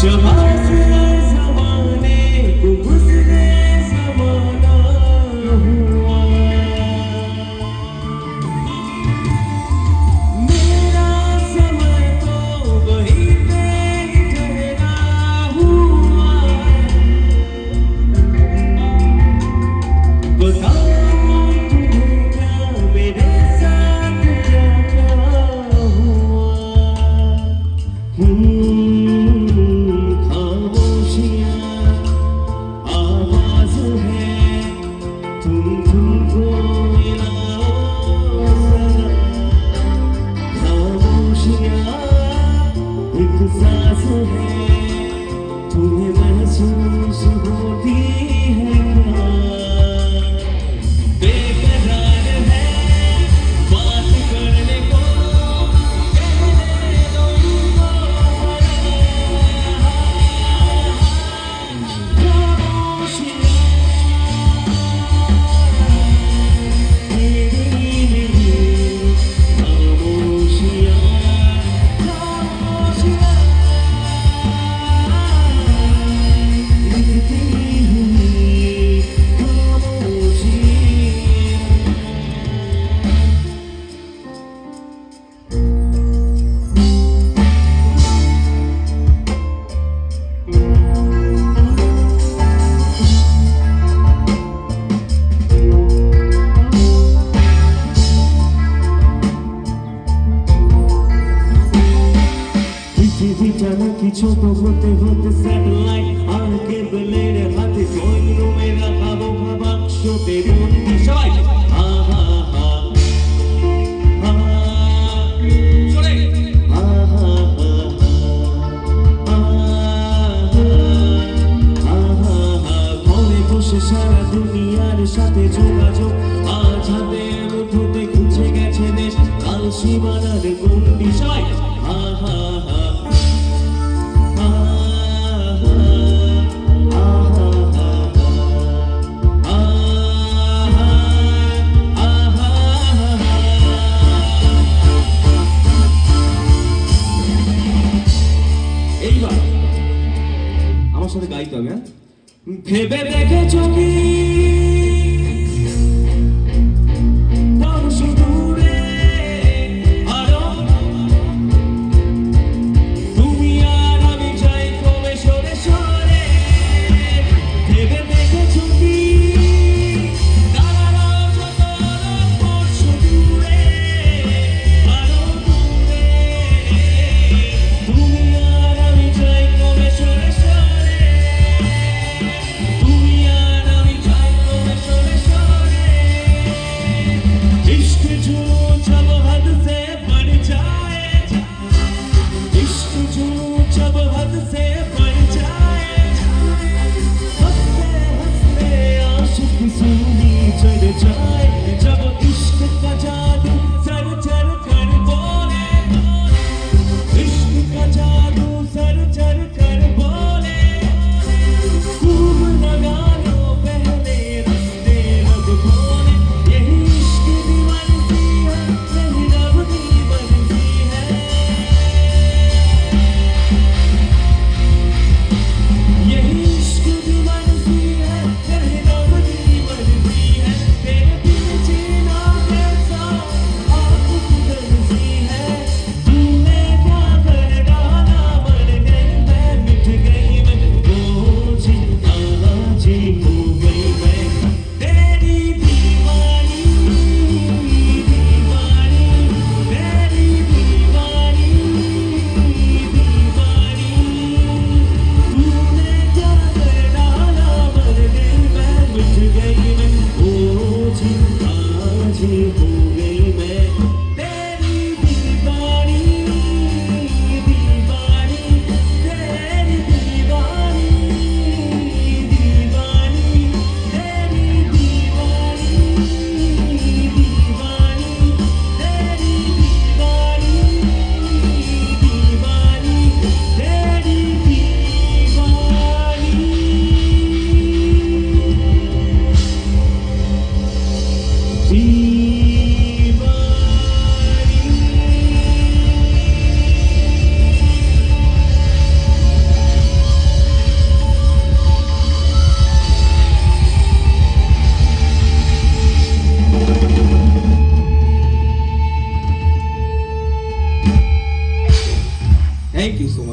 जब आसरे ज़माने को गुज़रे ज़माना हुआ, मेरा समय तो वहीं पे ही ठहरा हुआ। बताओ तुम्हें क्या मेरे साथ क्या क्या हुआ। खामोशियाँ आवाज़ है, तुमको मिलाओ सदा। खामोशियाँ एक सांस है, तुम्हें महसूस होती है क्या। बेकरार है बात करने को, कहने दो उनको खामोशियाँ तेरी नहीं, खामोशियाँ खामोशियाँ लिखती हुई खामोशियाँ। পৃথিবী জানা কি ছোট হতে হতে স্যাটেলাইট আর কেবলের হাতে ড্রয়িং রুমে রাখাবো বাক্সতে বন্দি সবাই। আহা হা চলে আহা ঘরে বসে সারা দুনিয়ার সাথে যোগাযোগ, আজ হাতের মুঠোতে খুঁজে গেছে দেশ, কাল সীমানার গন্ডি সবাই। আহা এইবার আমার সাথে গাইতে হবে। ভেবে দেখেছো কি বর্ষ দূরে আরো তুমি আর আমি যাই কমে সরে সরে। ভেবে দেখেছো কি দাঁড়ানো যত বর্ষ দূরে আরো দূরে, তুমি আর আমি যাই কমে সরে সরে। তুমি আর আমি যাই থ্যাংক ইউ সো মাচ।